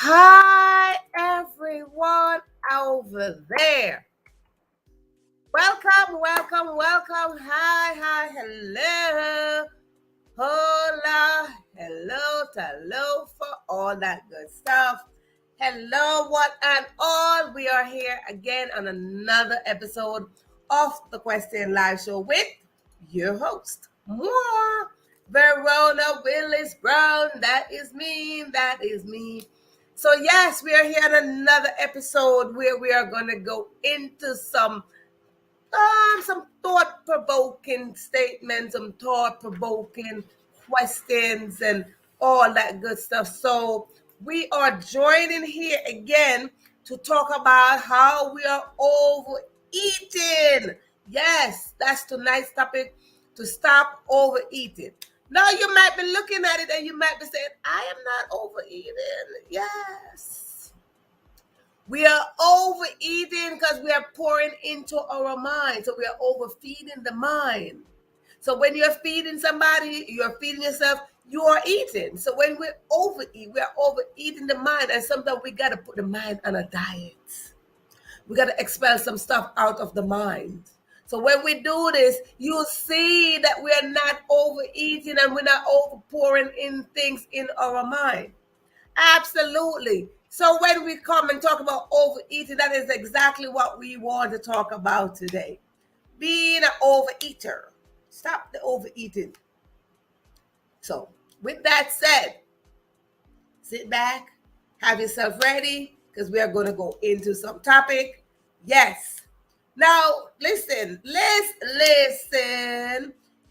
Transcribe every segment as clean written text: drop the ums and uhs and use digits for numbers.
Hi, everyone over there. Welcome, welcome, welcome. Hi, hello. Hola, hello for all that good stuff. Hello, one and all. We are here again on another episode of the Question Live Show with your host, moi, Verona Willis-Brown. That is me. So yes, we are here on another episode where we are going to go into some thought-provoking statements, some thought-provoking questions, and all that good stuff. So we are joining here again to talk about how we are overeating. Yes, that's tonight's topic, to stop overeating. Now you might be looking at it and you might be saying, I am not overeating. Yes. We are overeating because we are pouring into our mind. So we are overfeeding the mind. So when you're feeding somebody, you're feeding yourself, you are eating. So when we overeat, we are overeating the mind. And sometimes we got to put the mind on a diet. We got to expel some stuff out of the mind. So when we do this, you'll see that we are not overeating and we're not overpouring in things in our mind. Absolutely. So when we come and talk about overeating, that is exactly what we want to talk about today. Being an overeater. Stop the overeating. So with that said, sit back, have yourself ready, because we are going to go into some topic. Yes. Now, listen.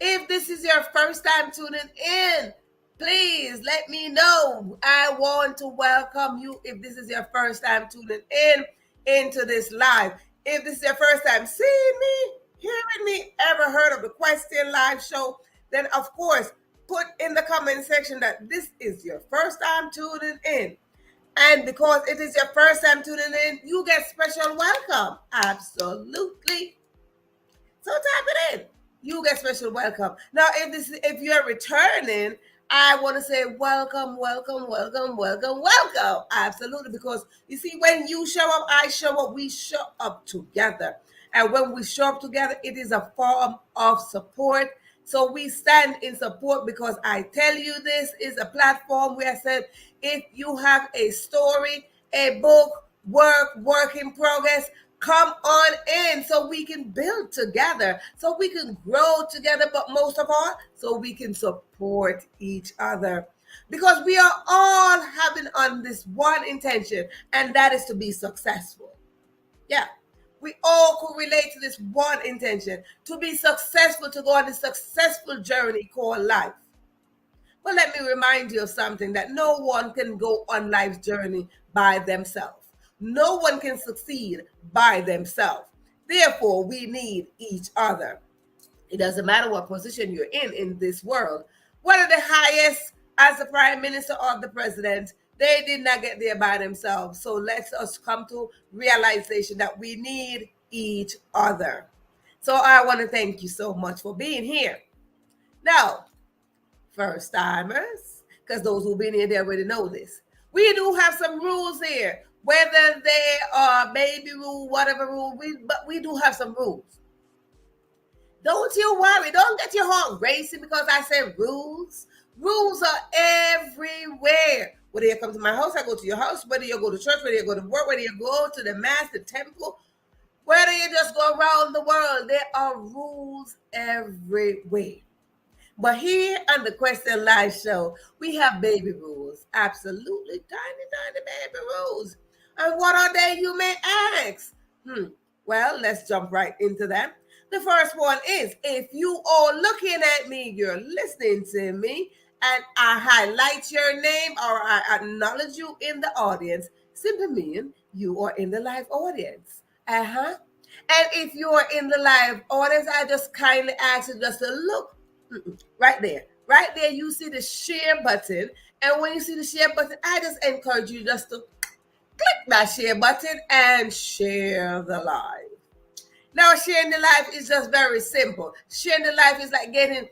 If this is your first time tuning in, please let me know. I want to welcome you if this is your first time tuning in into this live. If this is your first time seeing me, hearing me, ever heard of the Question Live Show, then of course, put in the comment section that this is your first time tuning in. And because it is your first time tuning in, you get special welcome. Absolutely. So type it in. You get special welcome. Now, if you're returning, I want to say welcome. Absolutely. Because you see, when you show up, I show up, we show up together. And when we show up together, it is a form of support. So we stand in support, because I tell you, this is a platform where I said, if you have a story, a book, work in progress, come on in so we can build together, so we can grow together, but most of all, so we can support each other. Because we are all having on this one intention, and that is to be successful. Yeah. We all could relate to this one intention, to be successful, to go on this successful journey called life. But let me remind you of something, that no one can go on life's journey by themselves. No one can succeed by themselves. Therefore, we need each other. It doesn't matter what position you're in this world. Whether the highest as the prime minister or the president, they did not get there by themselves. So let us come to realization that we need each other. So I want to thank you so much for being here. Now, first timers, because those who've been here, they already know this. We do have some rules here, whether they are baby rule, whatever rule, but we do have some rules. Don't you worry. Don't get your heart racing because I said rules. Rules are everywhere. Whether you come to my house, I go to your house. Whether you go to church, whether you go to work, whether you go to the mass, the temple, whether you just go around the world, there are rules everywhere. But here on the Question Live Show, we have baby rules. Absolutely tiny baby rules. And what are they, you may ask? Well, let's jump right into that. The first one is, if you are looking at me, you're listening to me, and I highlight your name or I acknowledge you in the audience, simply mean you are in the live audience. And if you are in the live audience, I just kindly ask you just to look right there. Right there, you see the share button. And when you see the share button, I just encourage you just to click that share button and share the live. Now, sharing the life is just very simple. Sharing the life is like getting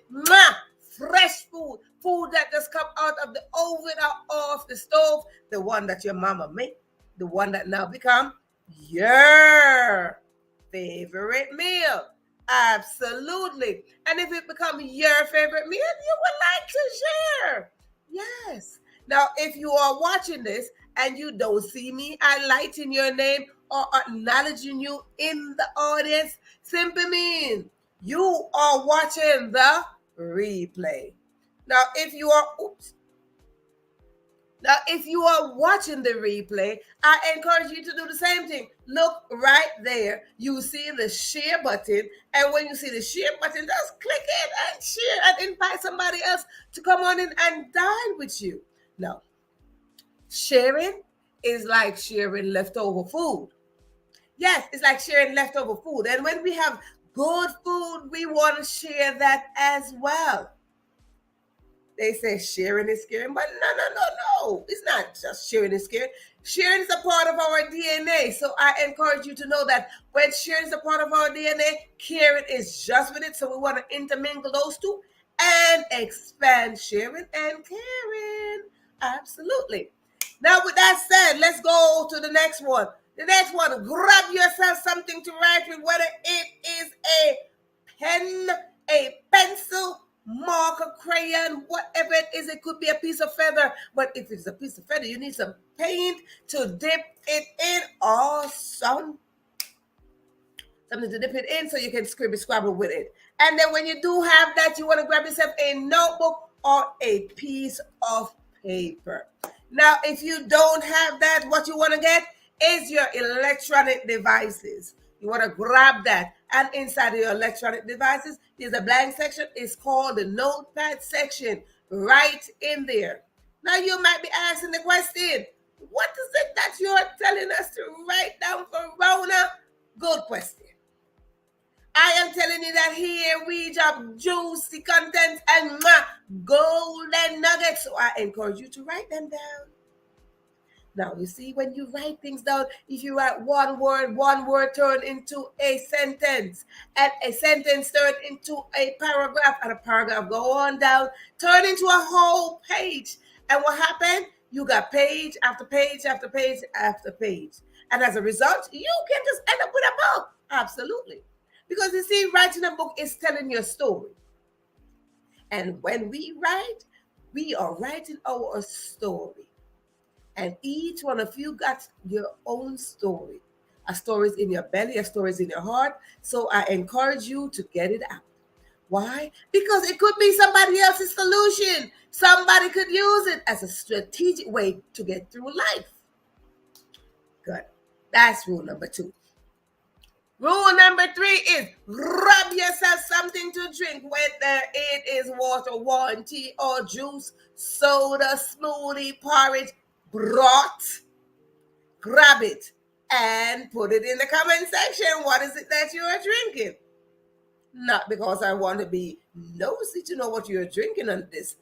fresh food, food that just come out of the oven or off the stove, the one that your mama made, the one that now become your favorite meal. Absolutely. And if it becomes your favorite meal, you would like to share. Yes. Now, if you are watching this and you don't see me highlighting your name or acknowledging you in the audience, simply means you are watching the replay. Now, if you are, Now, if you are watching the replay, I encourage you to do the same thing. Look right there. You see the share button. And when you see the share button, just click it and share and invite somebody else to come on in and dine with you. Now, sharing is like sharing leftover food. Yes, it's like sharing leftover food. And when we have good food, we want to share that as well. They say sharing is caring, but no. It's not just sharing is caring. Sharing is a part of our DNA. So I encourage you to know that when sharing is a part of our DNA, caring is just with it. So we want to intermingle those two and expand sharing and caring. Absolutely. Now, with that said, let's go to the next one. The next one, grab yourself something to write with, whether it is a pen, a pencil, marker, crayon, whatever it is. It could be a piece of feather, but if it's a piece of feather, you need some paint to dip it in, or something to dip it in so you can scrabble with it. And then when you do have that, you want to grab yourself a notebook or a piece of paper. Now, if you don't have that, what you want to get is your electronic devices. You want to grab that. And inside of your electronic devices, there's a blank section. It's called the notepad section, right in there. Now, you might be asking the question, what is it that you're telling us to write down for Verona? Good question. I am telling you that here we drop juicy content and golden nuggets. So I encourage you to write them down. Now, you see, when you write things down, if you write one word turn into a sentence, and a sentence turn into a paragraph, and a paragraph go on down, turn into a whole page. And what happened? You got page after page after page after page. And as a result, you can just end up with a book. Absolutely. Because you see, writing a book is telling your story. And when we write, we are writing our story. And each one of you got your own story. A story is in your belly, a story is in your heart. So I encourage you to get it out. Why? Because it could be somebody else's solution. Somebody could use it as a strategic way to get through life. Good. That's rule number 2. Rule number 3 is grab yourself something to drink, whether it is water, wine, tea, or juice, soda, smoothie, porridge, broth. Grab it and put it in the comment section. What is it that you are drinking? Not because I want to be nosy to know what you're drinking on this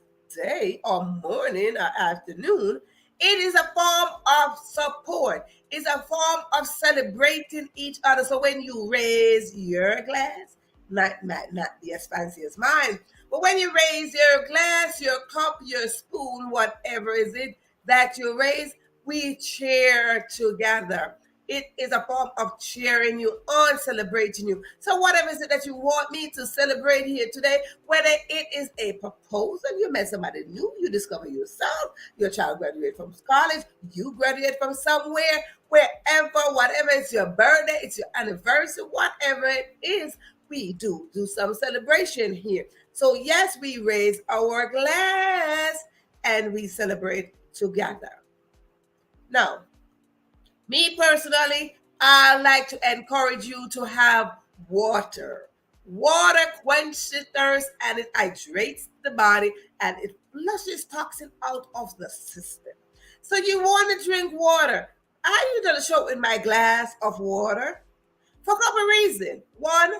day or morning or afternoon. It is a form of support. It's a form of celebrating each other. So when you raise your glass, might not be as fancy as mine, but when you raise your glass, your cup, your spoon, whatever is it that you raise, we cheer together. It is a form of cheering you on, celebrating you. So whatever is it that you want me to celebrate here today, whether it is a proposal, you met somebody new, you discover yourself, your child graduated from college, you graduate from somewhere, wherever, whatever, it's your birthday, it's your anniversary, whatever it is, we do some celebration here. So yes, we raise our glass and we celebrate together. Now, me personally, I like to encourage you to have water. Water quenches thirst and it hydrates the body and it flushes toxin out of the system. So you want to drink water. I usually show in my glass of water for a couple of reasons. 1,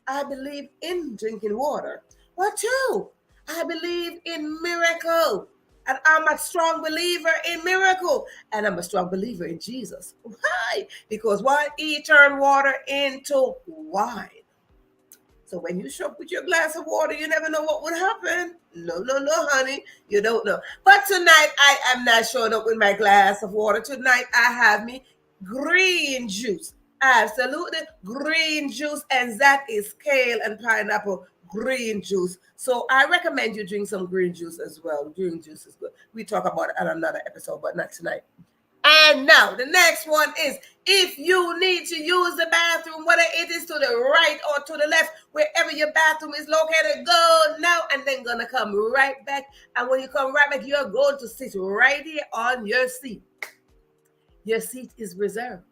I believe in drinking water. Well, 2, I believe in miracle. And I'm a strong believer in miracle. And I'm a strong believer in Jesus. Why? Because why? He turned water into wine. So when you show up with your glass of water, you never know what would happen. No, honey. You don't know. But tonight, I am not showing up with my glass of water. Tonight, I have me green juice. Absolutely green juice. And that is kale and pineapple green juice. So I recommend you drink some green juice as well. Green juice is good. We talk about it on another episode, but not tonight. And now the next one is, if you need to use the bathroom, whether it is to the right or to the left, wherever your bathroom is located, go now and then gonna come right back. And when you come right back, you're going to sit right here on your seat. Your seat is reserved.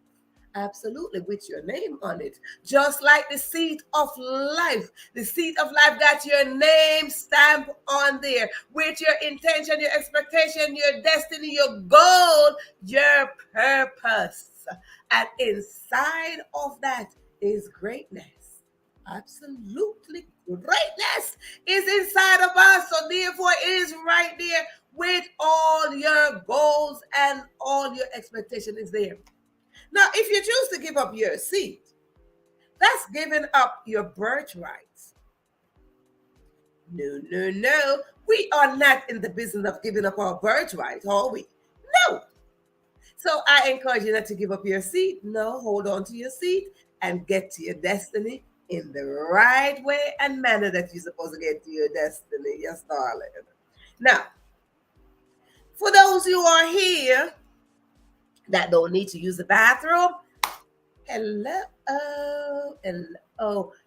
Absolutely, with your name on it. Just like the seat of life. The seat of life got your name stamp on there with your intention, your expectation, your destiny, your goal, your purpose. And inside of that is greatness. Absolutely. Greatness is inside of us. So therefore it is right there with all your goals and all your expectation is there. Now, if you choose to give up your seat, that's giving up your birthrights. No. We are not in the business of giving up our birthright, are we? No. So I encourage you not to give up your seat. No, hold on to your seat and get to your destiny in the right way and manner that you're supposed to get to your destiny, yes, darling. Now, for those who are here that don't need to use the bathroom, hello.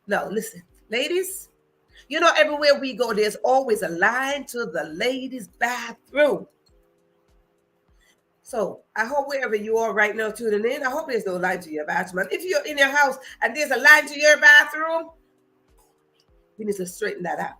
No, listen, ladies, you know, everywhere we go, there's always a line to the ladies' bathroom. So I hope wherever you are right now tuning in, I hope there's no line to your bathroom. And if you're in your house and there's a line to your bathroom, we need to straighten that out.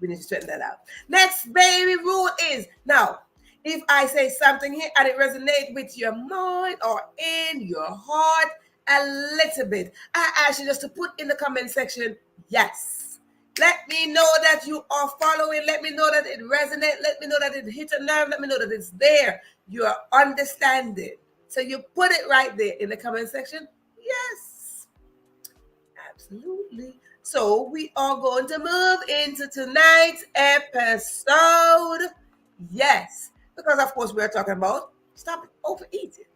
We need to straighten that out. Next baby rule is, now, if I say something here and it resonates with your mind or in your heart a little bit, I ask you just to put in the comment section, yes. Let me know that you are following. Let me know that it resonates. Let me know that it hit a nerve. Let me know that it's there. You are understanding. So you put it right there in the comment section. Yes. Absolutely. So we are going to move into tonight's episode. Yes. Because, of course, we're talking about stop overeating.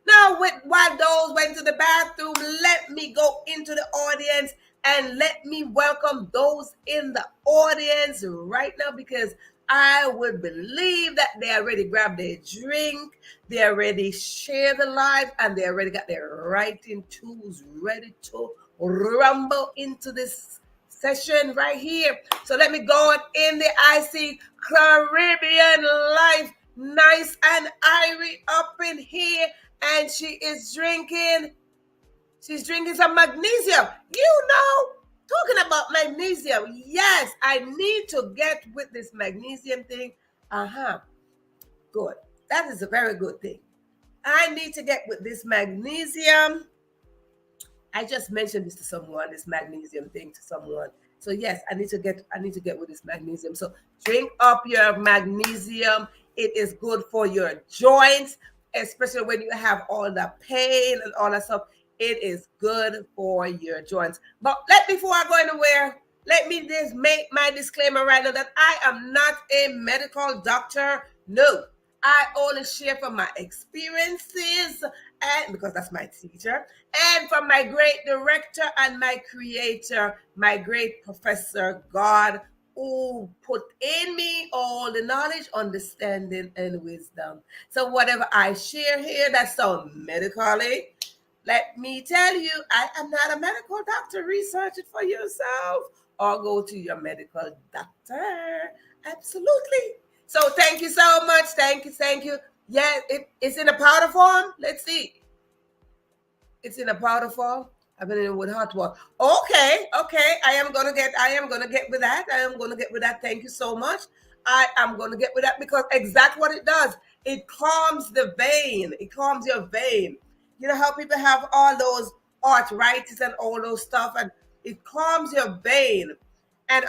Now, while those went to the bathroom, let me go into the audience and let me welcome those in the audience right now, because I would believe that they already grabbed their drink, they already share the life, and they already got their writing tools ready to rumble into this session right here. So let me go in there. I see Caribbean Life, nice and Irie up in here, and she's drinking some magnesium. You know, talking about magnesium. Yes, I need to get with this magnesium thing. Good. That is a very good thing. I need to get with this magnesium. I just mentioned this to someone, this magnesium thing to someone. So yes, I need to get with this magnesium. So drink up your magnesium. It is good for your joints, especially when you have all the pain and all that stuff. It is good for your joints. But before I go anywhere, let me just make my disclaimer right now that I am not a medical doctor. No, I only share from my experiences, and because that's my teacher, and from my great director and my creator, my great professor, God, who put in me all the knowledge, understanding, and wisdom. So whatever I share here that sounds medically, let me tell you, I am not a medical doctor. Research it for yourself or go to your medical doctor. Absolutely. So thank you so much. Thank you. Yeah, it's in a powder form. Let's see. It's in a powder form. I've been in it with hot water. Okay. I am gonna get with that. Thank you so much. I am gonna get with that because exactly what it does. It calms the vein. It calms your vein. You know how people have all those arthritis and all those stuff, and it calms your vein. And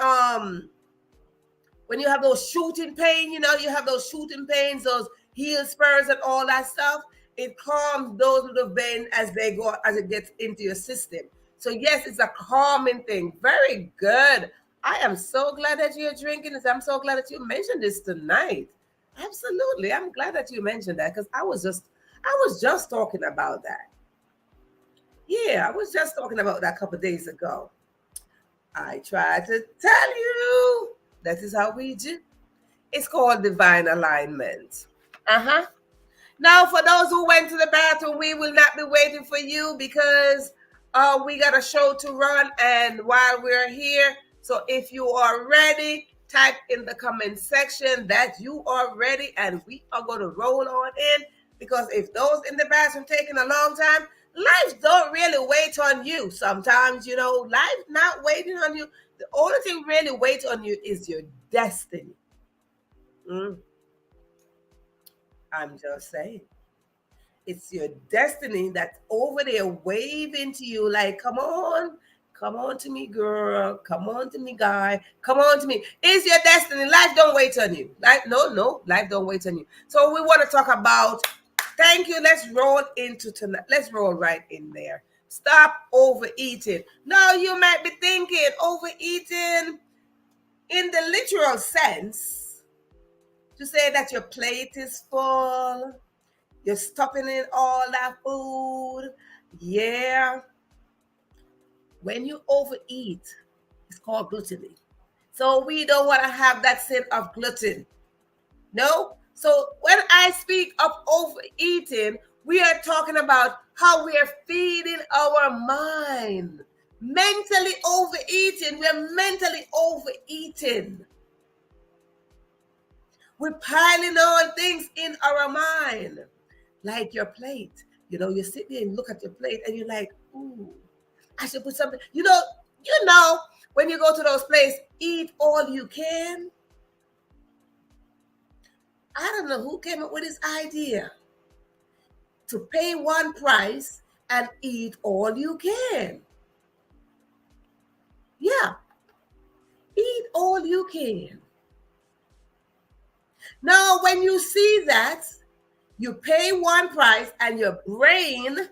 when you have those shooting pain, you have those shooting pains, those heel spurs and all that stuff, it calms those little veins as it gets into your system. So yes, it's a calming thing. Very good. I am so glad that you're drinking this. I'm so glad that you mentioned this tonight. Absolutely. I'm glad that you mentioned that because I was just talking about that. Yeah, I was just talking about that a couple of days ago. I tried to tell you that is how we do. It's called divine alignment. Uh-huh. Now, for those who went to the bathroom, we will not be waiting for you because we got a show to run. And while we're here, so if you are ready, type in the comment section that you are ready, and we are going to roll on in. Because if those in the bathroom taking a long time, life don't really wait on you. Sometimes, life not waiting on you. The only thing really waits on you is your destiny. Mm, I'm just saying. It's your destiny that's over there waving to you like, come on to me, girl. Come on to me, guy. Come on to me. It's your destiny. Life don't wait on you. Life don't wait on you. So we want to talk about, thank you. Let's roll into tonight. Let's roll right in there. Stop overeating. Now you might be thinking overeating in the literal sense to say that your plate is full. You're stuffing in all that food. Yeah. When you overeat, it's called gluttony. So we don't want to have that sin of glutton. No. So when I speak of overeating, we are talking about how we are feeding our mind. Mentally overeating. We're mentally overeating. We're piling on things in our mind. Like your plate. You sit there and look at your plate and you're like, ooh, I should put something. When you go to those places, eat all you can. I don't know who came up with this idea to pay one price and eat all you can. Yeah, eat all you can. Now, when you see that, you pay one price and your brain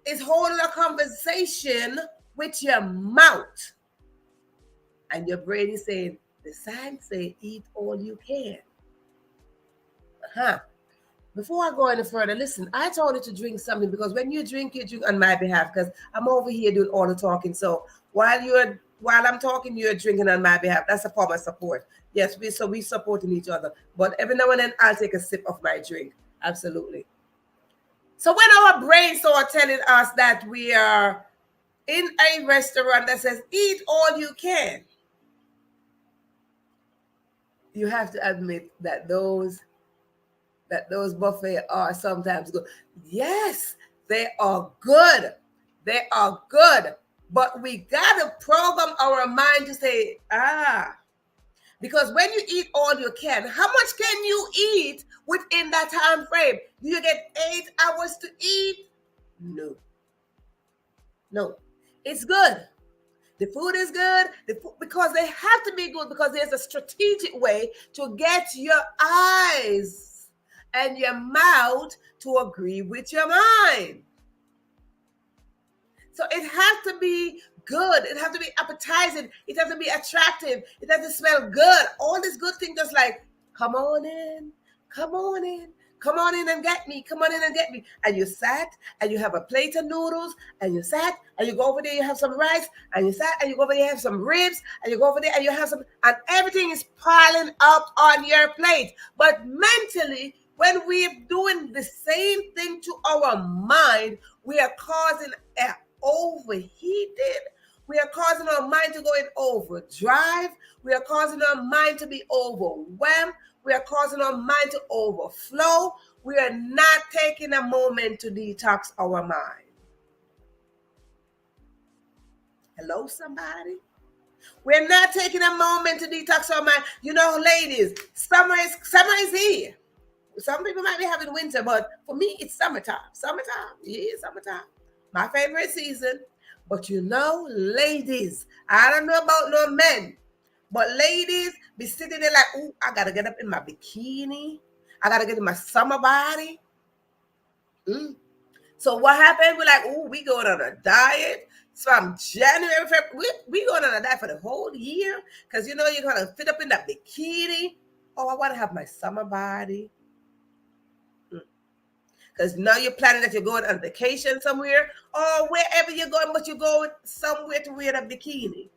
is holding a conversation with your mouth. And your brain is saying, the sign say, eat all you can. Before I go any further, listen, I told you to drink something because when you drink on my behalf because I'm over here doing all the talking. So while I'm talking, you're drinking on my behalf. That's a form of support. Yes, we supporting each other. But every now and then I'll take a sip of my drink. Absolutely. So when our brains start telling us that we are in a restaurant that says eat all you can, you have to admit that those buffets are sometimes good. Yes, they are good. They are good. But we gotta program our mind to say, because when you eat all you can, how much can you eat within that time frame? Do you get 8 hours to eat? No. It's good. The food is good because they have to be good because there's a strategic way to get your eyes and your mouth to agree with your mind. So it has to be good. It has to be appetizing. It has to be attractive. It has to smell good. All these good things just like, come on in, come on in. Come on in and get me. Come on in and get me. And you sat and you have a plate of noodles and you sat and you go over there, you have some rice and you sat and you go over there, you have some ribs and you go over there and you have some, and everything is piling up on your plate. But mentally, when we're doing the same thing to our mind, we are causing an overheated. We are causing our mind to go in overdrive. We are causing our mind to be overwhelmed. We are causing our mind to overflow. We are not taking a moment to detox our mind. Hello, somebody? We're not taking a moment to detox our mind. Ladies, summer is here. Some people might be having winter, but for me, it's summertime. Summertime. Yeah, summertime. My favorite season. But ladies, I don't know about no men, but ladies be sitting there like, ooh, I gotta get up in my bikini. I gotta get in my summer body. So what happened? We're like, oh, we going on a diet from January, February. We going on a diet for the whole year because you're gonna fit up in that bikini. Oh, I want to have my summer body. Because now you're planning that you're going on vacation somewhere or wherever you're going, but you're going somewhere to wear a bikini.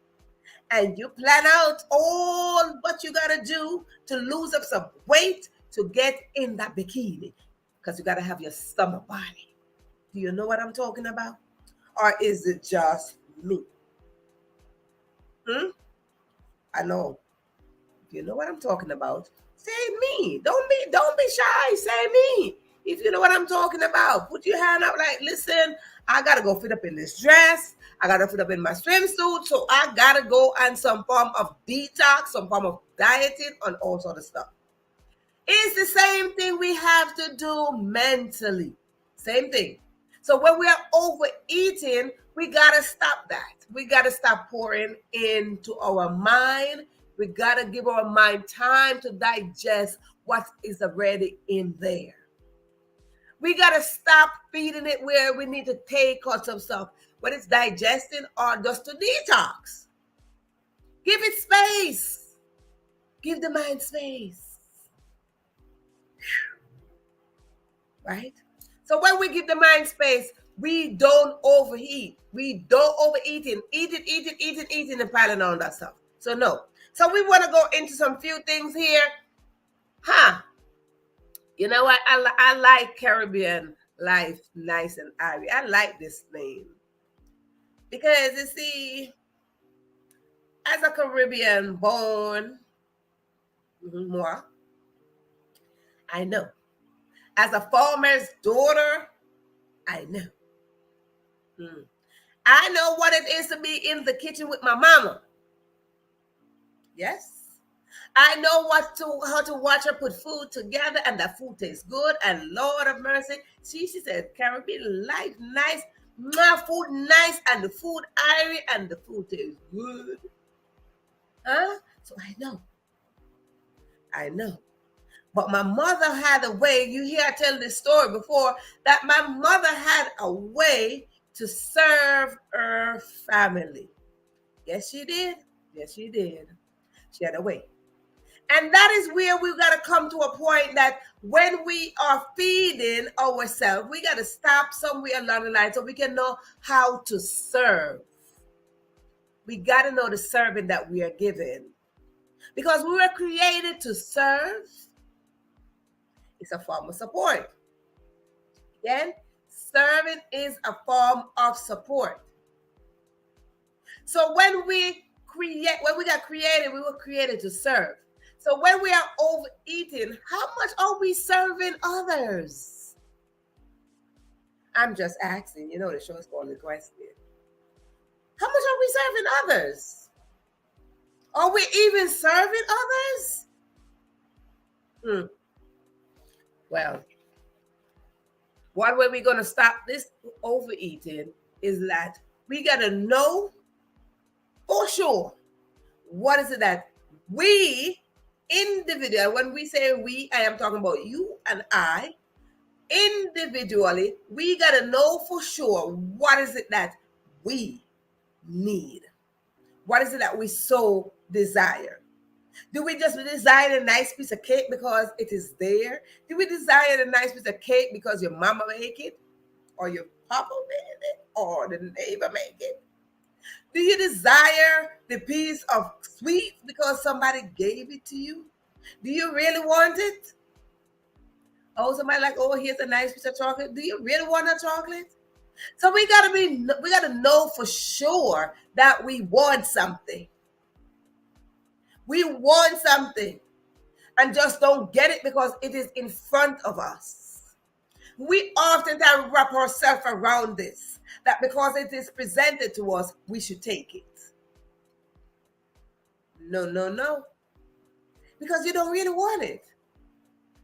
And you plan out all what you got to do to lose up some weight to get in that bikini because you got to have your summer body. Do you know what I'm talking about? Or is it just me? I know. You know what I'm talking about. Say me. Don't be shy. Say me. If you know what I'm talking about, put your hand up like, listen, I gotta go fit up in this dress. I gotta fit up in my swimsuit. So I gotta go on some form of detox, some form of dieting, and all sort of stuff. It's the same thing we have to do mentally. Same thing. So when we are overeating, we gotta stop that. We gotta stop pouring into our mind. We gotta give our mind time to digest what is already in there. We gotta stop feeding it where we need to take out some stuff, when it's digesting or just to detox. Give it space. Give the mind space. Right? So when we give the mind space, we don't overeat. We don't overeat and eating and piling on that stuff. So no. So we want to go into some few things here. You know what? I like Caribbean life, nice and airy. I like this name because you see, as a Caribbean born, moi, I know. As a farmer's daughter, I know. I know what it is to be in the kitchen with my mama. Yes. I know how to watch her put food together and that food tastes good. And Lord of mercy, she said, Caribbean life nice, my food nice, and the food airy, and the food tastes good. So I know. But my mother had a way, you hear I tell this story before, that my mother had a way to serve her family. Yes, she did. Yes, she did. She had a way. And that is where we've got to come to a point that when we are feeding ourselves, we got to stop somewhere along the line so we can know how to serve. We got to know the serving that we are given. Because we were created to serve. It's a form of support. Again, serving is a form of support. So when we got created, we were created to serve. So when we are overeating, how much are we serving others? I'm just asking, the show is called The Question. How much are we serving others? Are we even serving others? Well, one way we're going to stop this overeating is that we got to know for sure what is it that we individually, when we say we, I am talking about you and I, individually, we got to know for sure what is it that we need. What is it that we so desire? Do we just desire a nice piece of cake because it is there? Do we desire a nice piece of cake because your mama make it, or your papa made it, or the neighbor make it? Do you desire the piece of sweet because somebody gave it to you? Do you really want it? Oh, somebody like, oh, here's a nice piece of chocolate. Do you really want that chocolate? So we gotta know for sure that we want something. We want something and just don't get it because it is in front of us. We oftentimes wrap ourselves around this, that because it is presented to us, we should take it. No. Because you don't really want it.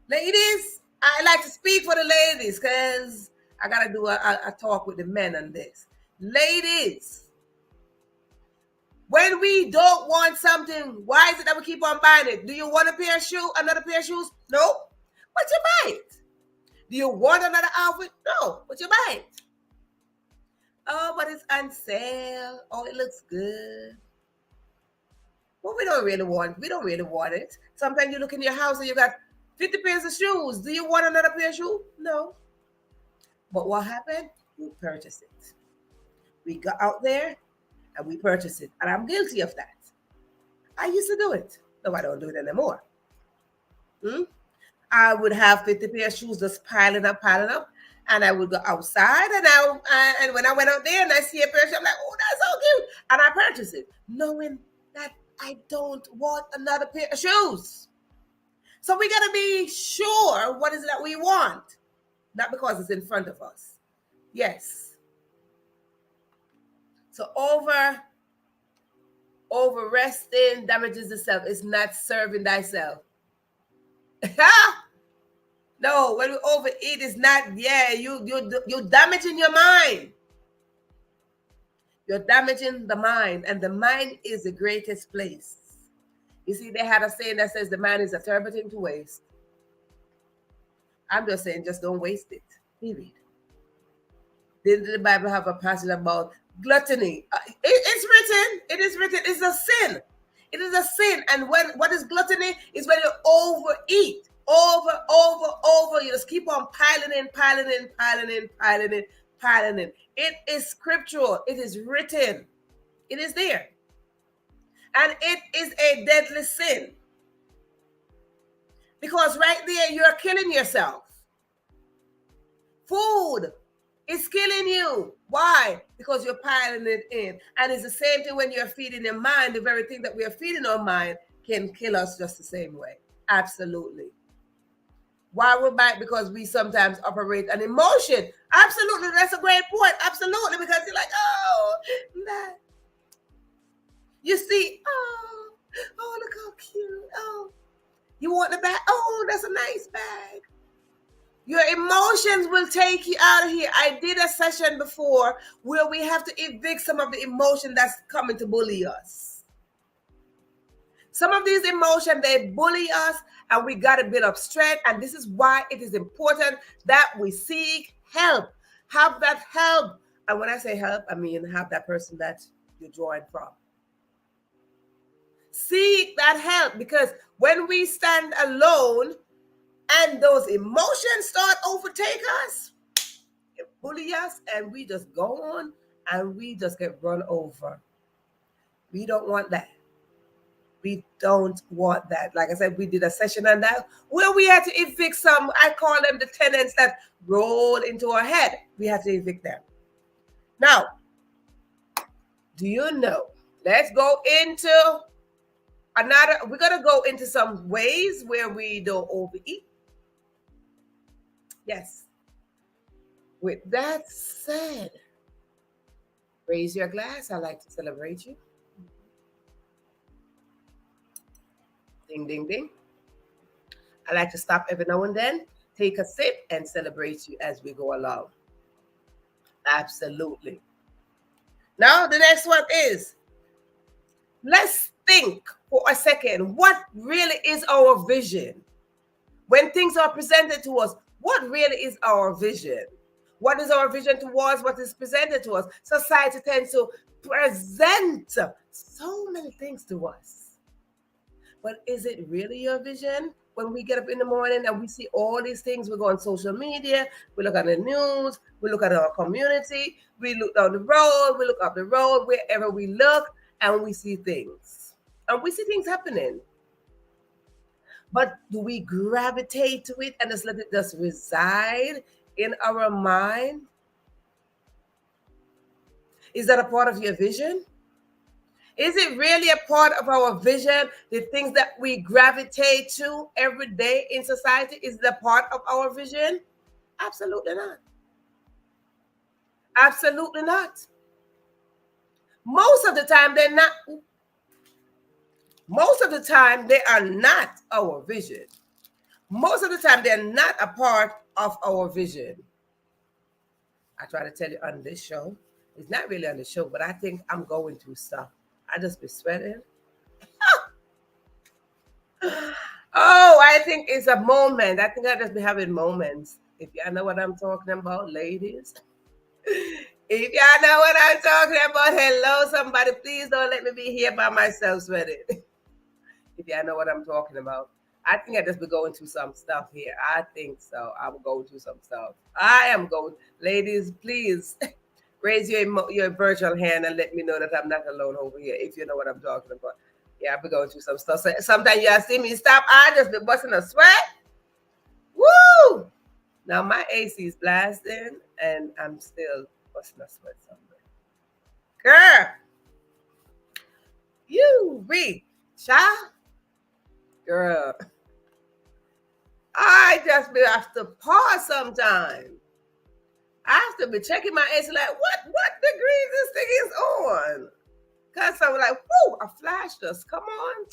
Ladies, I like to speak for the ladies because I got to do a talk with the men on this. Ladies, when we don't want something, why is it that we keep on buying it? Do you want a pair of shoes, another pair of shoes? Nope. But you buy it. Do you want another outfit? No, but you buy it. Oh, but it's on sale. Oh, it looks good. Well, we don't really want it. Sometimes you look in your house and you got 50 pairs of shoes. Do you want another pair of shoes? No. But what happened? We purchased it. We got out there and we purchased it. And I'm guilty of that. I used to do it. No, I don't do it anymore. I would have 50 pair of shoes just piling up. And I would go outside and when I went out there and I see a pair of shoes, I'm like, oh, that's so cute. And I purchased it, knowing that I don't want another pair of shoes. So we got to be sure what is it that we want, not because it's in front of us. Yes. So over resting damages the self. It's not serving thyself. No, when we overeat, it's not. Yeah, you're damaging your mind. You're damaging the mind, and the mind is the greatest place. You see, they had a saying that says the mind is a terrible thing to waste. I'm just saying, just don't waste it. Period. Didn't the Bible have a passage about gluttony? It's written. It is written. It's a sin. It is a sin. And what is gluttony? Is when you overeat. Over. You just keep on piling in. It is scriptural. It is written. It is there. And it is a deadly sin. Because right there, you're killing yourself. Food is killing you. Why? Because you're piling it in. And it's the same thing when you're feeding your mind. The very thing that we are feeding our mind can kill us just the same way. Absolutely. Why we're back? Because we sometimes operate an emotion. Absolutely. That's a great point. Absolutely. Because you're like, oh, that. You see, oh, look how cute. Oh, you want the bag? Oh, that's a nice bag. Your emotions will take you out of here. I did a session before where we have to evict some of the emotion that's coming to bully us. Some of these emotions, they bully us, and we got to build up strength. And this is why it is important that we seek help. Have that help. And when I say help, I mean have that person that you're drawing from. Seek that help, because when we stand alone and those emotions start overtake us, it bully us, and we just go on and we just get run over. We don't want that. We don't want that. Like I said, we did a session on that where we had to evict some, I call them the tenants that roll into our head. We had to evict them. Now, do you know? Let's go into we're going to go into some ways where we don't overeat. Yes. With that said, raise your glass. I like to celebrate you. Ding, ding, ding. I like to stop every now and then, take a sip, and celebrate you as we go along. Absolutely. Now, the next one is, let's think for a second, what really is our vision? When things are presented to us, what really is our vision? What is our vision towards what is presented to us? Society tends to present so many things to us. But is it really your vision? When we get up in the morning and we see all these things, we go on social media, we look at the news, we look at our community, we look down the road, we look up the road, wherever we look, and we see things. And we see things happening. But do we gravitate to it and just let it just reside in our mind? Is that a part of your vision? Is it really a part of our vision? The things that we gravitate to every day in society, is it a part of our vision? Absolutely not. Absolutely not. Most of the time, they're not. Most of the time, they are not our vision. Most of the time, they're not a part of our vision. I try to tell you on this show. It's not really on the show, but I think I'm going through stuff. I just be sweating. Oh, I think it's a moment. I think I just be having moments. If y'all know what I'm talking about, ladies. If y'all know what I'm talking about, hello, somebody. Please don't let me be here by myself sweating. If y'all know what I'm talking about. I think I just be going through some stuff here. I think so. I'm going through some stuff. I am going. Ladies, please raise your virtual hand and let me know that I'm not alone over here. If you know what I'm talking about. Yeah, I be going through some stuff. So sometimes y'all see me stop. I just be busting a sweat. Woo! Now my AC is blasting and I'm still busting a sweat somewhere. Girl, you be child. Girl, I just be have to pause sometime. I have to be checking my AC like, what degrees this thing is on? Because I'm like, whoo, a flash just come on,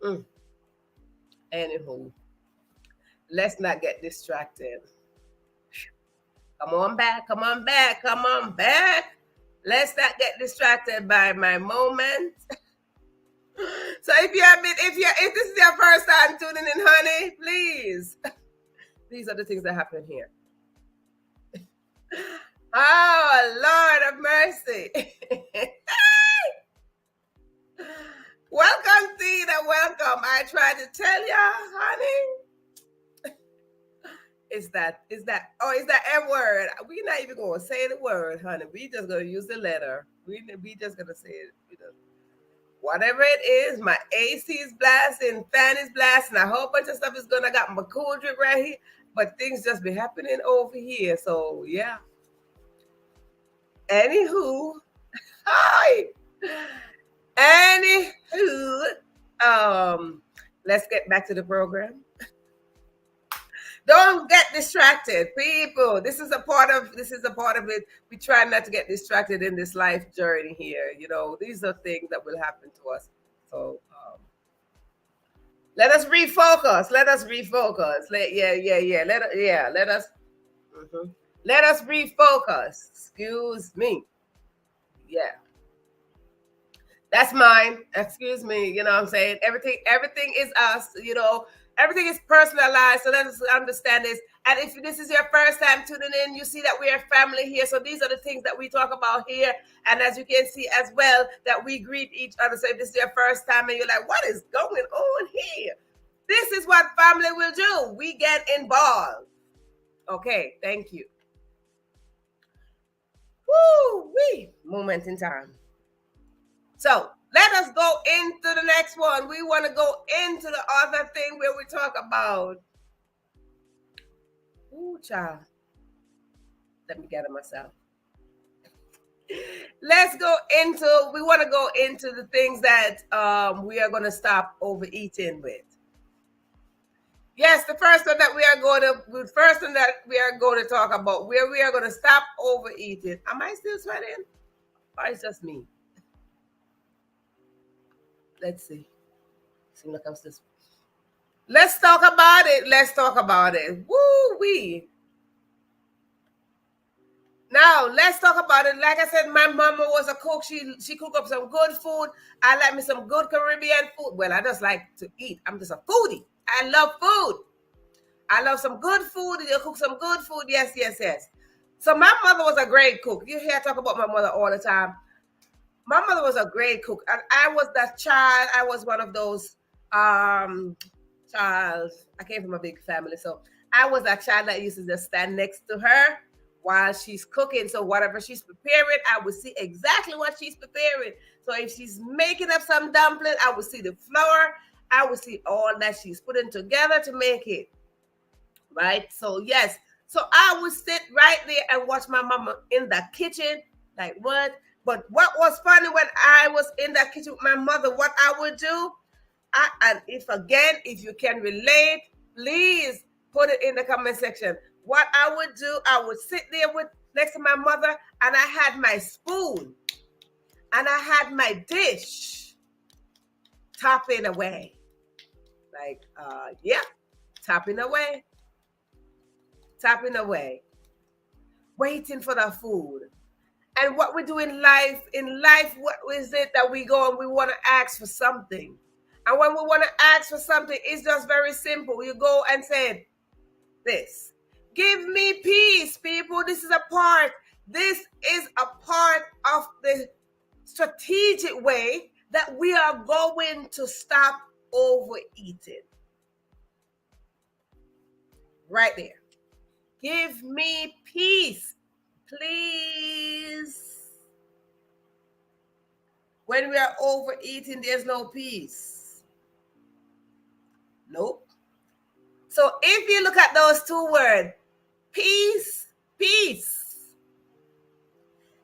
child. Anywho, let's not get distracted. Come on back, come on back, come on back. Let's not get distracted by my moment. So if this is your first time tuning in, honey, please. These are the things that happen here. Oh, Lord of mercy. Welcome, Tina. Welcome. I tried to tell ya, honey. Is that M word? We're not even gonna say the word, honey. We just gonna use the letter. We just gonna say it. Whatever it is, my AC is blasting, fan is blasting, a whole bunch of stuff is gonna got my cool drip right here, but things just be happening over here. So yeah. Anywho, hi. Anywho, let's get back to the program. Don't get distracted, people. This is a part of it. We try not to get distracted in this life journey here. You know, these are things that will happen to us. So let us refocus. Let us refocus. Let us refocus. Excuse me. Yeah. That's mine. Excuse me. You know what I'm saying? Everything is us, you know. Everything is personalized, so let us understand this. And if this is your first time tuning in, you see that we are family here. So these are the things that we talk about here. And as you can see as well, that we greet each other. So if this is your first time and you're like, what is going on here? This is what family will do. We get involved. Okay, thank you. Woo-wee. Moment in time. So let us go into the next one. We want to go into the other thing where we talk about. Ooh, child. Let me get it myself. We want to go into the things that we are going to stop overeating with. Yes, the first one that we are going to talk about, where we are going to stop overeating. Am I still sweating? Or it's just me? Let's see. Seems like I'm still. Let's talk about it. Woo-wee. Now, let's talk about it. Like I said, my mama was a cook. She cooked up some good food. I like me some good Caribbean food. Well, I just like to eat. I'm just a foodie. I love food. I love some good food. You cook some good food. Yes. So my mother was a great cook. You hear I talk about my mother all the time. My mother was a great cook. And I was that child. I was one of those child. I came from a big family. So I was that child that used to just stand next to her while she's cooking. So whatever she's preparing, I would see exactly what she's preparing. So if she's making up some dumpling, I would see the flour. I would see all that she's putting together to make it. Right? So yes. So I would sit right there and watch my mama in the kitchen. Like what? But what was funny when I was in that kitchen with my mother, what I would do, and if you can relate, please put it in the comment section. What I would do, I would sit there next to my mother, and I had my spoon, and I had my dish, topping away. Like, topping away, waiting for the food. And what we do in life, what is it that we go and we want to ask for something? And when we want to ask for something, it's just very simple. You go and say, this. Give me peace, people. This is a part of the strategic way that we are going to stop overeating. Right there. Give me peace, please. When we are overeating, there's no peace. Nope. So if you look at those two words, peace, peace.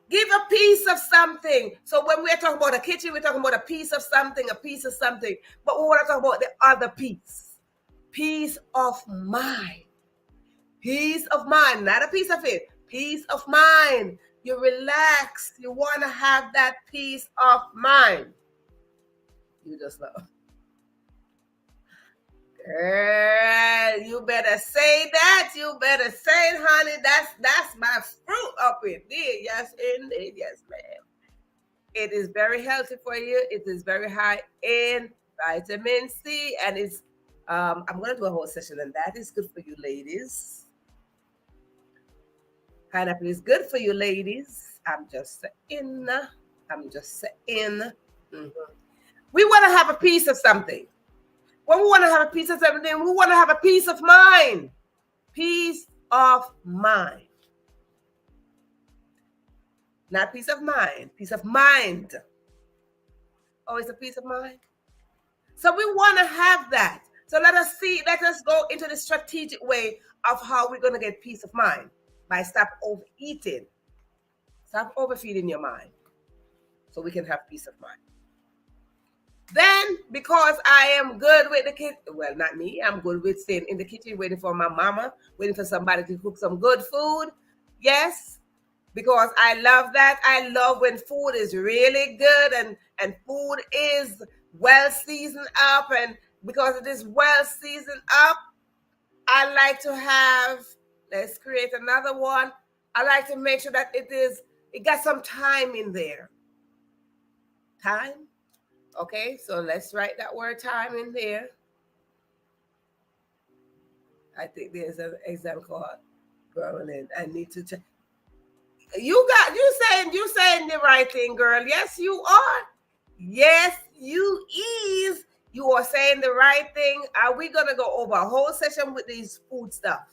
Give a piece of something. So when we're talking about a kitchen, we're talking about a piece of something, a piece of something. But we want to talk about the other piece. Peace of mind. Peace of mind, not a piece of it. Peace of mind. You relax. You want to have that peace of mind. You just love. Girl, you better say that. You better say it, honey. That's my fruit up in there. Yes, indeed. Yes, ma'am. It is very healthy for you. It is very high in vitamin C, and it's I'm gonna do a whole session on that. It's good for you, ladies. Pineapple is good for you, ladies. I'm just saying. Mm-hmm. We want to have a piece of something. When we want to have a piece of something, we want to have a peace of mind. Peace of mind. Not peace of mind. Peace of mind. Oh, it's a peace of mind? So we want to have that. So let us go into the strategic way of how we're going to get peace of mind. By stop overeating. Stop overfeeding your mind. So we can have peace of mind. Then, because I am good with the kids, well, not me, I'm good with staying in the kitchen, waiting for my mama, waiting for somebody to cook some good food. Yes, because I love that. I love when food is really good and food is well seasoned up. And because it is well seasoned up, I like to have, let's create another one. I like to make sure that it got some time in there. Time? Okay, so let's write that word time in there. I think there's an exam called Berlin. I need to check. You saying the right thing, girl. Yes, you are. Yes, you is. You are saying the right thing. Are we gonna go over a whole session with these food stuff?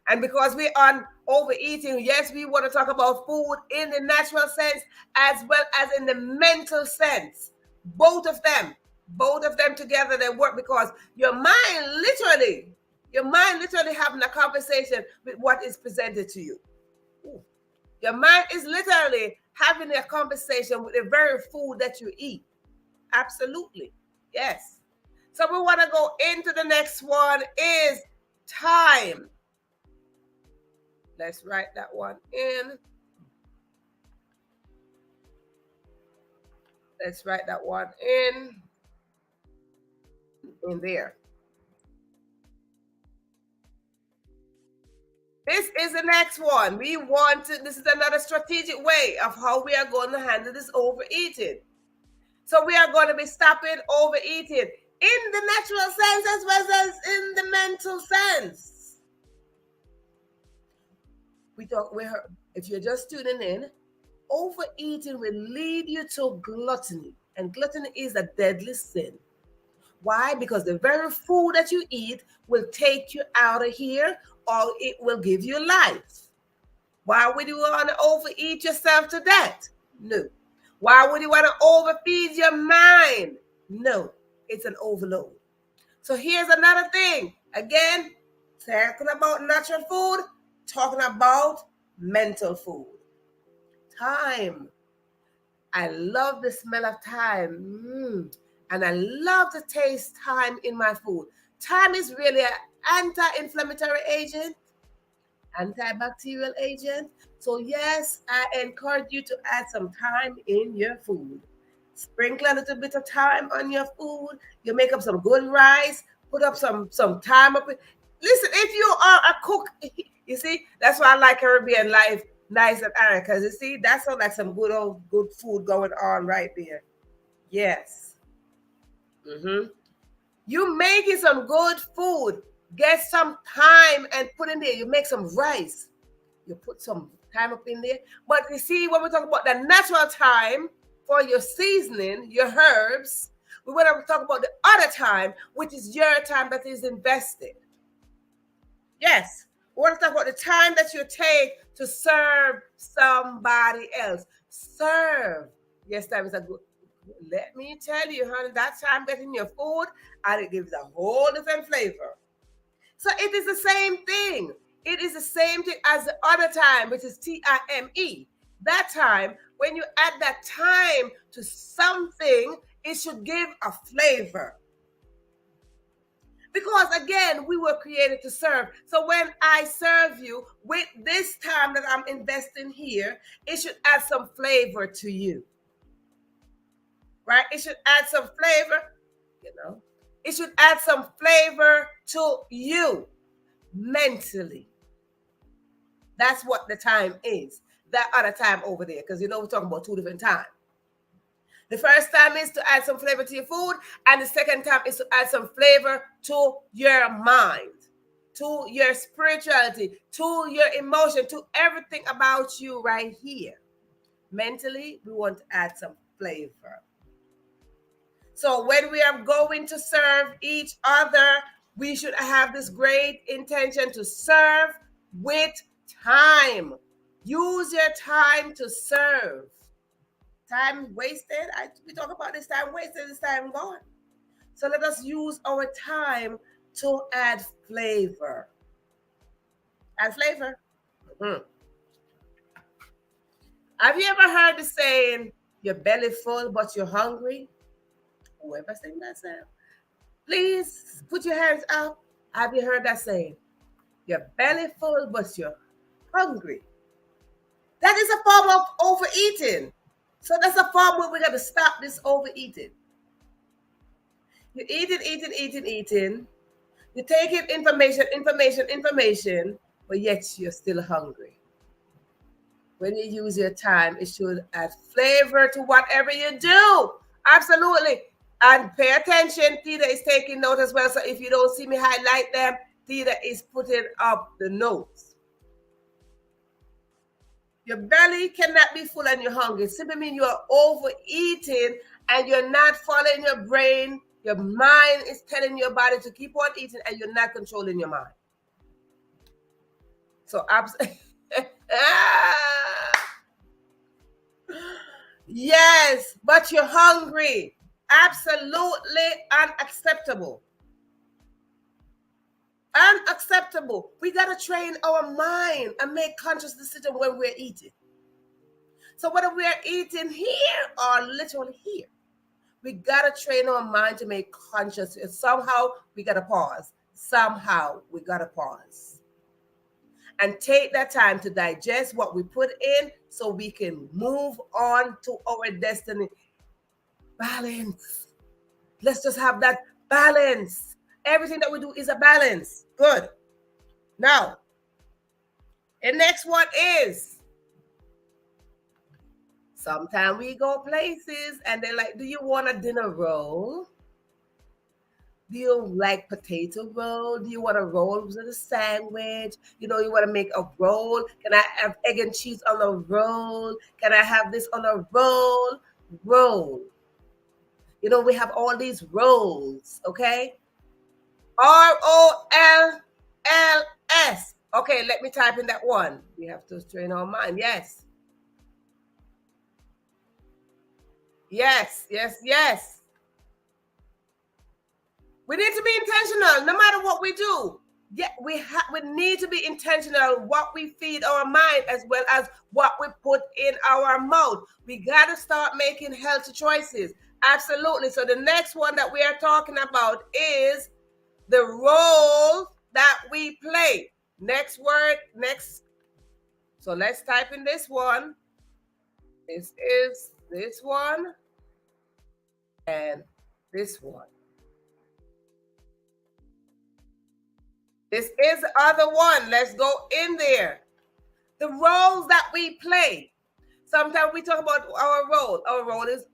And because we're on overeating, yes, we want to talk about food in the natural sense as well as in the mental sense. Both of them together, they work because your mind literally having a conversation with what is presented to you. Ooh. Your mind is literally having a conversation with the very food that you eat. Absolutely. Yes. So we want to go into the next one is time. Let's write that one in. Let's write that one in there. This is the next one. This is another strategic way of how we are going to handle this overeating. So we are going to be stopping overeating in the natural sense as well as in the mental sense. If you're just tuning in, overeating will lead you to gluttony. And gluttony is a deadly sin. Why? Because the very food that you eat will take you out of here or it will give you life. Why would you want to overeat yourself to death? No. Why would you want to overfeed your mind? No. It's an overload. So here's another thing. Again, talking about natural food, talking about mental food. Time. I love the smell of thyme. And I love to taste thyme in my food. Thyme is really an anti-inflammatory agent, antibacterial agent. So yes, I encourage you to add some thyme in your food. Sprinkle a little bit of thyme on your food. You make up some good rice, put up some thyme up. Listen, if you are a cook, you see, that's why I like Caribbean life, nice and iron, because you see, that sounds like some good food going on right there. Yes. You making some good food. Get some thyme and put in there. You make some rice. You put some thyme up in there. But you see, when we talk about the natural thyme for your seasoning, your herbs, we want to talk about the other time, which is your time that is invested. Yes. We want to talk about the time that you take to serve somebody else. Serve. Yes, time is a good. Let me tell you, honey, that time getting your food, and it gives a whole different flavor. So it is the same thing. It is the same thing as the other time, which is time. That time, when you add that time to something, it should give a flavor. Because again, we were created to serve. So when I serve you with this time that I'm investing here, it should add some flavor to you. Right? It should add some flavor, It should add some flavor to you mentally. That's what the time is. That other time over there, because we're talking about two different times. The first time is to add some flavor to your food, and the second time is to add some flavor to your mind, to your spirituality, to your emotion, to everything about you right here. Mentally, we want to add some flavor. So when we are going to serve each other, we should have this great intention to serve with time. Use your time to serve. Time wasted. We talk about this time wasted, this time gone. So let us use our time to add flavor. Add flavor. Mm-hmm. Have you ever heard the saying, "Your belly full, but you're hungry"? Whoever saying that saying, please put your hands up. Have you heard that saying? Your belly full, but you're hungry. That is a form of overeating. So that's a form where we got to stop this overeating. You're eating. You're taking information, but yet you're still hungry. When you use your time, it should add flavor to whatever you do. Absolutely. And pay attention. Theda is taking note as well. So if you don't see me highlight them, Theda is putting up the notes. Your belly cannot be full and you're hungry. It simply means you're overeating and you're not following your brain. Your mind is telling your body to keep on eating and you're not controlling your mind. So, yes, but you're hungry. Absolutely unacceptable. Unacceptable. We got to train our mind and make conscious decision when we're eating. So whether we're eating here or literally here, we got to train our mind to make conscious. Somehow we got to pause. And take that time to digest what we put in so we can move on to our destiny. Balance. Let's just have that balance. Everything that we do is a balance. Good. Now, the next one is, sometimes we go places and they're like, do you want a dinner roll? Do you like potato roll? Do you want a roll with a sandwich? You want to make a roll? Can I have egg and cheese on a roll? Can I have this on a roll? Roll. We have all these rolls, okay? ROLLS. Okay, let me type in that one. We have to train our mind. Yes. Yes. We need to be intentional no matter what we do. Yeah, we need to be intentional what we feed our mind as well as what we put in our mouth. We got to start making healthy choices. Absolutely. So the next one that we are talking about is the role that we play. Next word, next. So let's type in this one. This is this one and this one. This is the other one. Let's go in there. The roles that we play. Sometimes we talk about our role. Our role is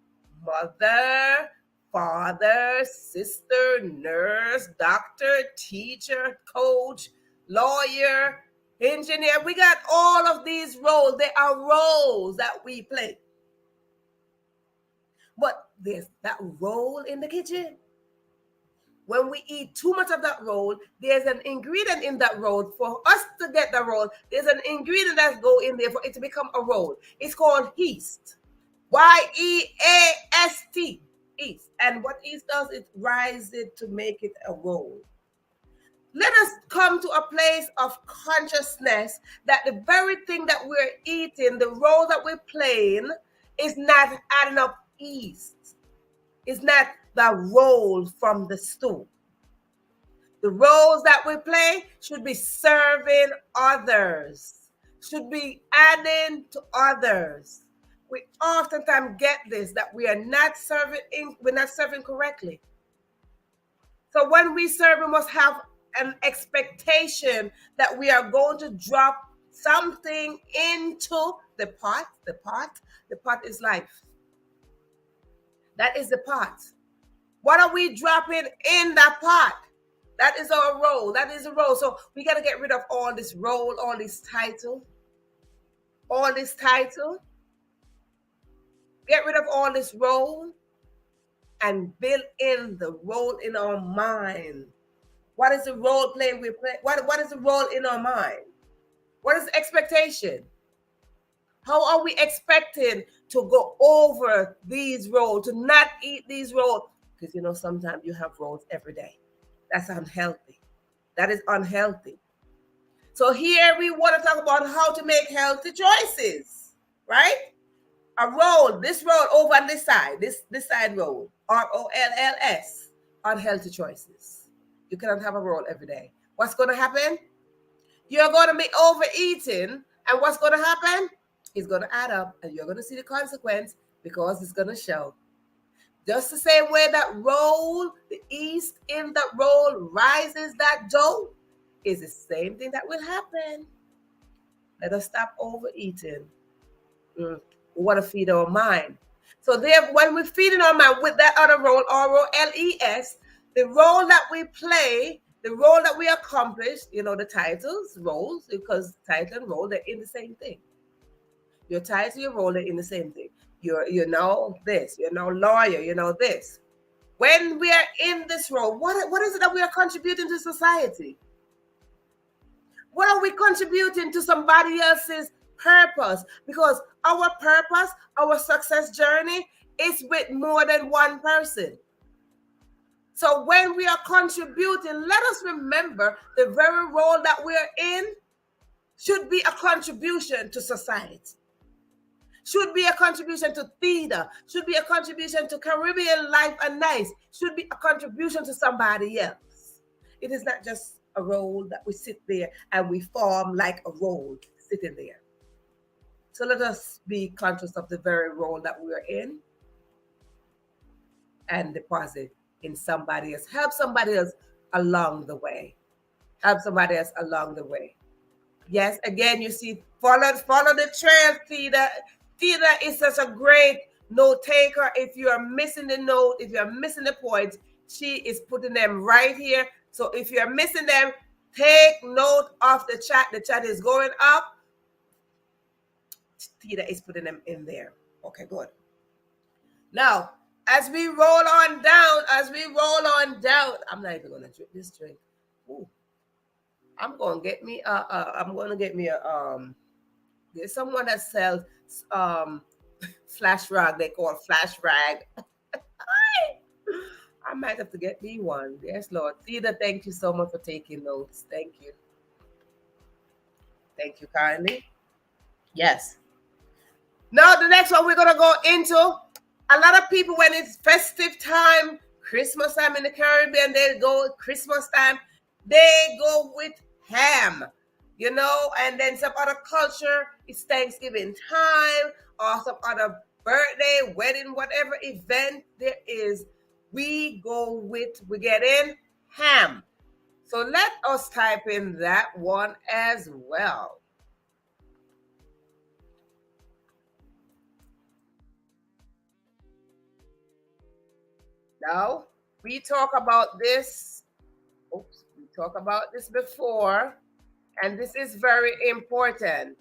mother, father, sister, nurse, doctor, teacher, coach, lawyer, engineer. We got all of these roles. They are roles that we play. But there's that role in the kitchen. When we eat too much of that role, there's an ingredient in that role. For us to get the role, there's an ingredient that go in there for it to become a role. It's called yeast. Y-E-A-S-T. Yeast. And what yeast does, it rises it to make it a role. Let us come to a place of consciousness that the very thing that we're eating, the role that we're playing, is not adding up yeast. It's not the role from the stool. The roles that we play should be serving others, should be adding to others. We oftentimes get this, that we're not serving correctly. So when we serve, we must have an expectation that we are going to drop something into the pot. The pot is life. That is the pot. What are we dropping in that pot? That is our role. That is a role. So we got to get rid of all this role, all this title. Get rid of all this role and build in the role in our mind. What is the role play we play? What is the role in our mind? What is the expectation? How are we expecting to go over these roles, to not eat these roles? Because, sometimes you have roles every day. That's unhealthy. That is unhealthy. So here we want to talk about how to make healthy choices, right? A roll, this roll over on this side, this side roll, ROLLS, unhealthy choices. You cannot have a roll every day. What's going to happen? You're going to be overeating, and what's going to happen? It's going to add up, and you're going to see the consequence because it's going to show. Just the same way that roll, the yeast in that roll rises that dough, is the same thing that will happen. Let us stop overeating. We want to feed our mind. So there, when we're feeding our mind with that other role, ROLES, the role that we play, the role that we accomplish, the titles, roles, because title and role, they're in the same thing. Your title, your role, they're in the same thing. You're now this, you're now lawyer, this. When we are in this role, what is it that we are contributing to society? What are we contributing to somebody else's purpose? Because our purpose, our success journey is with more than one person. So when we are contributing, let us remember the very role that we're in should be a contribution to society. Should be a contribution to theater, should be a contribution to Caribbean life and nice, should be a contribution to somebody else. It is not just a role that we sit there and we form like a role sitting there. So let us be conscious of the very role that we are in and deposit in somebody else. Help somebody else along the way. Help somebody else along the way. Yes, again, you see, follow the trail, Theta. Theta is such a great note taker. If you are missing the note, if you are missing the points, she is putting them right here. So if you are missing them, take note of the chat. The chat is going up. Theta is putting them in there. Okay, good. Now, as we roll on down, I'm not even going to drink this drink. Ooh. I'm going to get me there's someone that sells flash rag. They call flash rag. I might have to get me one. Yes, Lord. Theta, thank you so much for taking notes. Thank you. Thank you kindly. Yes. Now, the next one we're going to go into, a lot of people, when it's festive time, Christmas time in the Caribbean, they go Christmas time, they go with ham, and then some other culture, it's Thanksgiving time, or some other birthday, wedding, whatever event there is, we get in ham. So let us type in that one as well. Now, we talk about this. Oops, we talk about this before, and this is very important.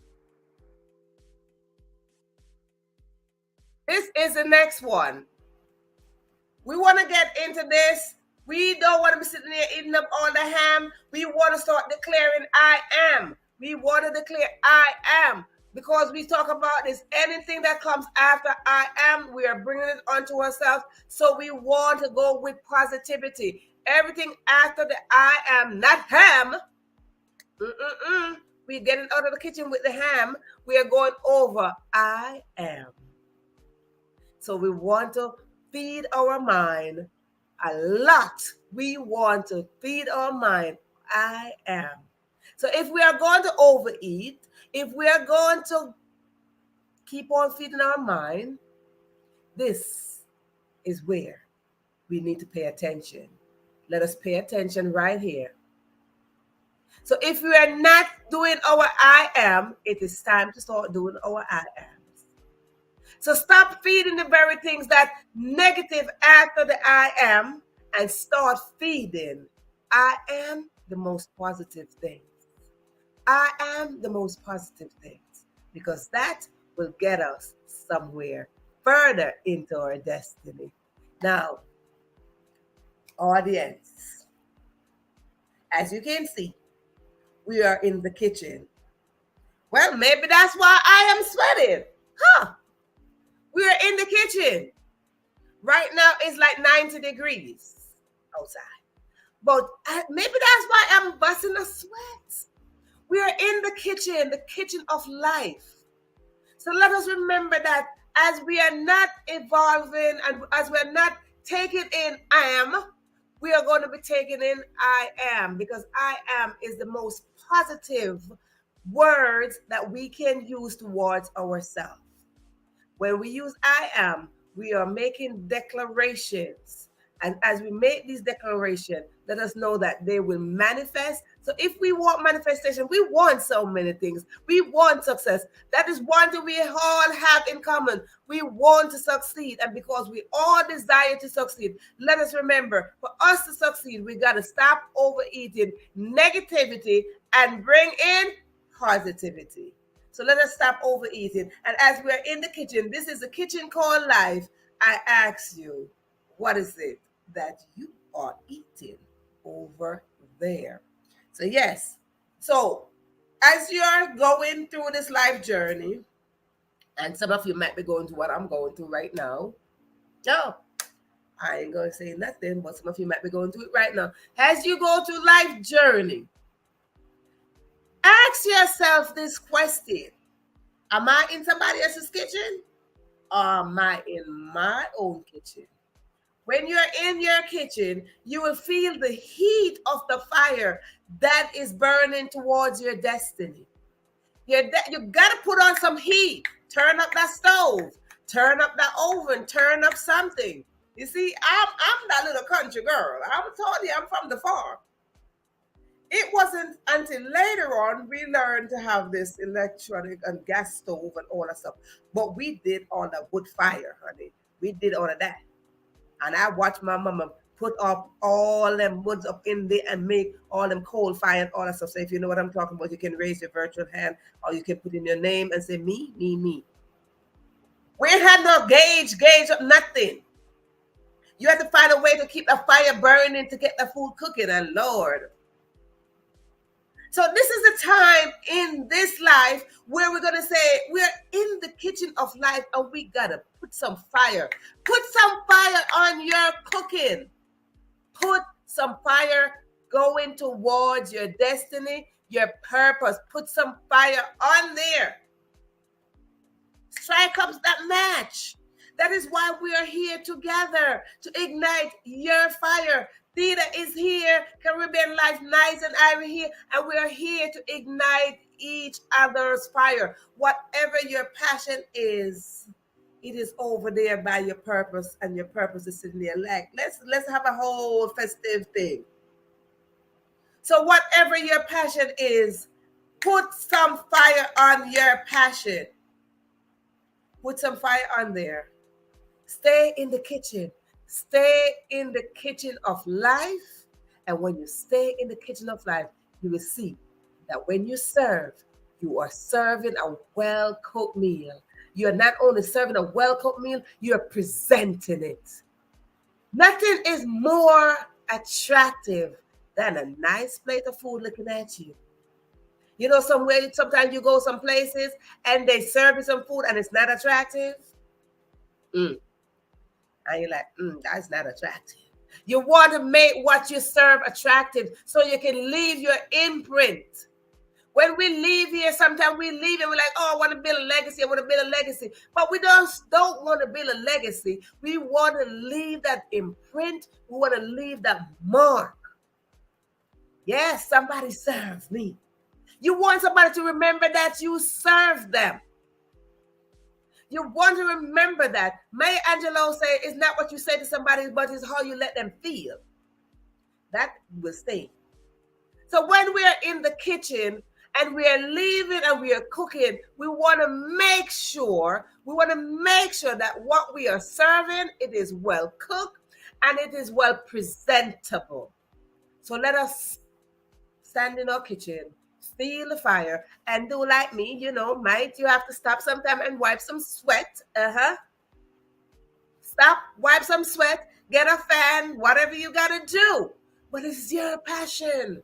This is the next one. We want to get into this. We don't want to be sitting there eating up all the ham. We want to start declaring I am. We want to declare I am, because we talk about this. Anything that comes after I am, we are bringing it onto ourselves. So we want to go with positivity. Everything after the I am, not ham. We're getting out of the kitchen with the ham. We are going over I am. So we want to feed our mind a lot. We want to feed our mind. I am. So if we are going to overeat, if we are going to keep on feeding our mind, this is where we need to pay attention. Let us pay attention right here. So if we are not doing our I am, it is time to start doing our I am. So stop feeding the very things that negative after the I am, and start feeding I am the most positive things. I am the most positive things, because that will get us somewhere further into our destiny. Now, audience, as you can see, we are in the kitchen. Well, maybe that's why I am sweating. We are in the kitchen. Right now, it's like 90 degrees outside. But maybe that's why I'm busting a sweat. We are in the kitchen of life. So let us remember that as we are not evolving and as we're not taking in I am, we are going to be taking in I am, because I am is the most positive words that we can use towards ourselves. When we use I am, we are making declarations. And as we make these declarations, let us know that they will manifest. So if we want manifestation, we want so many things. We want success. That is one thing we all have in common. We want to succeed. And because we all desire to succeed, let us remember, for us to succeed, we got to stop overeating negativity and bring in positivity. So let us stop overeating. And as we're in the kitchen, this is the kitchen called life. I ask you, what is it that you are eating over there? So yes. So as you're going through this life journey, and some of you might be going through what I'm going through right now. No, I ain't going to say nothing, but some of you might be going through it right now. As you go through life journey, ask yourself this question. Am I in somebody else's kitchen, or am I in my own kitchen? When you're in your kitchen, you will feel the heat of the fire that is burning towards your destiny. You got to put on some heat. Turn up that stove. Turn up that oven. Turn up something. You see, I'm that little country girl. I'm telling you, I'm from the farm. It wasn't until later on we learned to have this electronic and gas stove and all that stuff. But we did on a wood fire, honey. We did all of that. And I watched my mama put up all them woods up in there and make all them coal fire and all that stuff. So if you know what I'm talking about, you can raise your virtual hand, or you can put in your name and say, me, me, me. We had no gauge up, nothing. You had to find a way to keep the fire burning to get the food cooking, and Lord. So this is the time in this life where we're going to say we're in the kitchen of life, and we got to put some fire. Put some fire on your cooking. Put some fire going towards your destiny, your purpose. Put some fire on there. Strike up that match. That is why we are here together, to ignite your fire. Theta is here, Caribbean Life, Nice and Ivy here, and we are here to ignite each other's fire. Whatever your passion is, it is over there by your purpose, and your purpose is sitting there. Like, let's have a whole festive thing. So whatever your passion is, put some fire on your passion. Put some fire on there. Stay in the kitchen. Stay in the kitchen of life. And when you stay in the kitchen of life, you will see that when you serve, you are serving a well-cooked meal. You're not only serving a well-cooked meal, you're presenting it. Nothing is more attractive than a nice plate of food looking at you. You know, sometimes you go some places and they serve you some food and it's not attractive. And you're like, that's not attractive. You want to make what you serve attractive so you can leave your imprint. When we leave here, sometimes we leave and we're like, oh, I want to build a legacy. I want to build a legacy. But we don't want to build a legacy. We want to leave that imprint. We want to leave that mark. Yes, somebody served me. You want somebody to remember that you served them. You want to remember that. Maya Angelou said, it's not what you say to somebody, but it's how you let them feel. That will stay. So when we are in the kitchen and we are leaving and we are cooking, we want to make sure that what we are serving, it is well cooked and it is well presentable. So let us stand in our kitchen, feel the fire, and do like me, might you have to stop sometime and wipe some sweat. Stop, wipe some sweat, get a fan, whatever you gotta do. But it's your passion.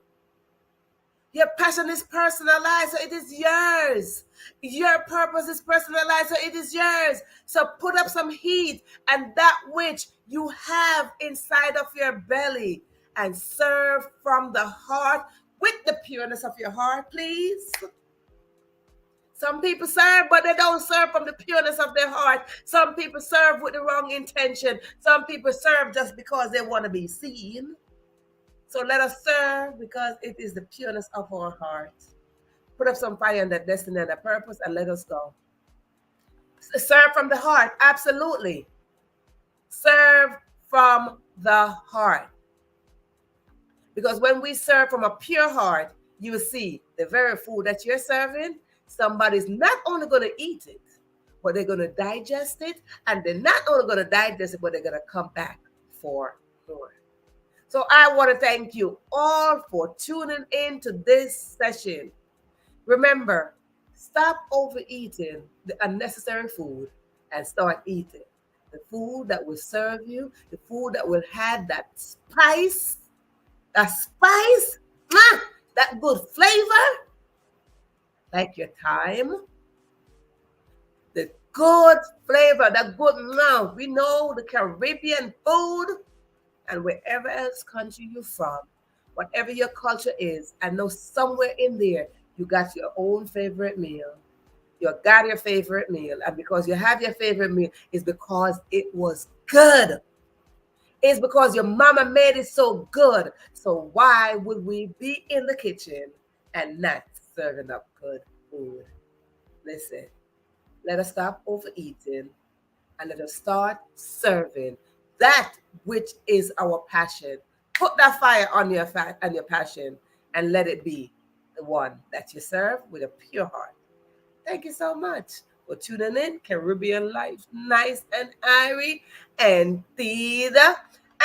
Your passion is personalized, so it is yours. Your purpose is personalized, so it is yours. So put up some heat and that which you have inside of your belly and serve from the heart with the pureness of your heart, please. Some people serve, but they don't serve from the pureness of their heart. Some people serve with the wrong intention. Some people serve just because they want to be seen. So let us serve because it is the pureness of our heart. Put up some fire in that destiny and that purpose and let us go. Serve from the heart, absolutely. Serve from the heart. Because when we serve from a pure heart, you will see the very food that you're serving, somebody's not only going to eat it, but they're going to digest it. And they're not only going to digest it, but they're going to come back for more. So I want to thank you all for tuning in to this session. Remember, stop overeating the unnecessary food and start eating the food that will serve you, the food that will have that spice, that good flavor, like your thyme, the good flavor, that good mouth. We know the Caribbean food and wherever else country you're from, whatever your culture is, I know somewhere in there you got your own favorite meal. You got your favorite meal. And because you have your favorite meal, it's because it was good. It's because your mama made it so good. So why would we be in the kitchen and not serving up good food? Listen, let us stop overeating and let us start serving that which is our passion. Put that fire on your passion and let it be the one that you serve with a pure heart. Thank you so much for tuning in. Caribbean Life, nice and airy and theater.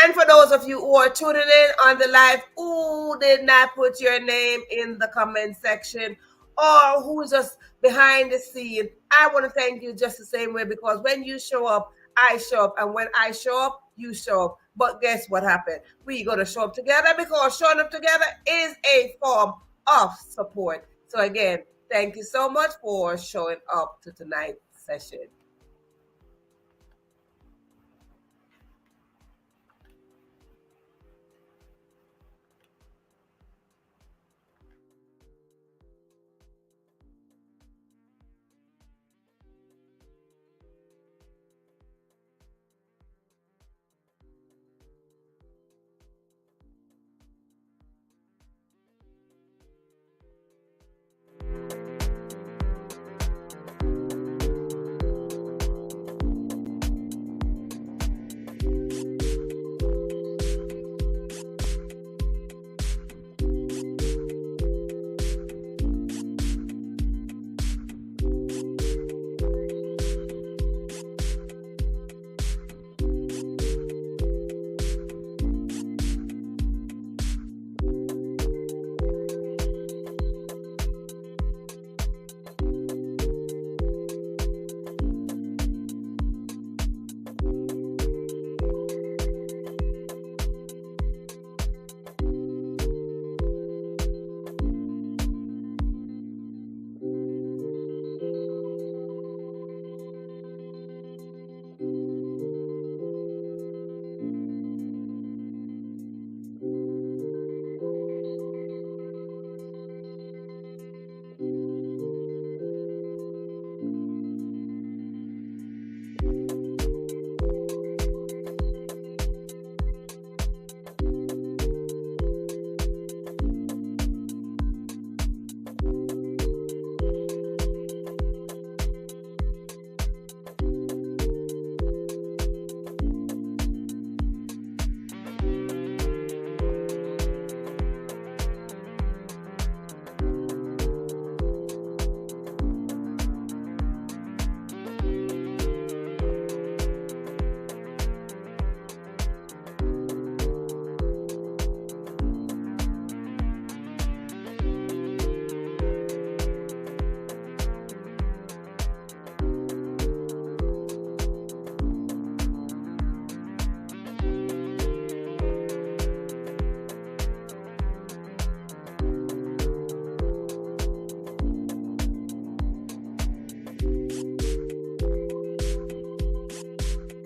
And for those of you who are tuning in on the live, who did not put your name in the comment section or who is just behind the scene, I want to thank you just the same way, because when you show up, I show up. And when I show up, you show up. But guess what happened? We got to show up together because showing up together is a form of support. So again, thank you so much for showing up to tonight's session.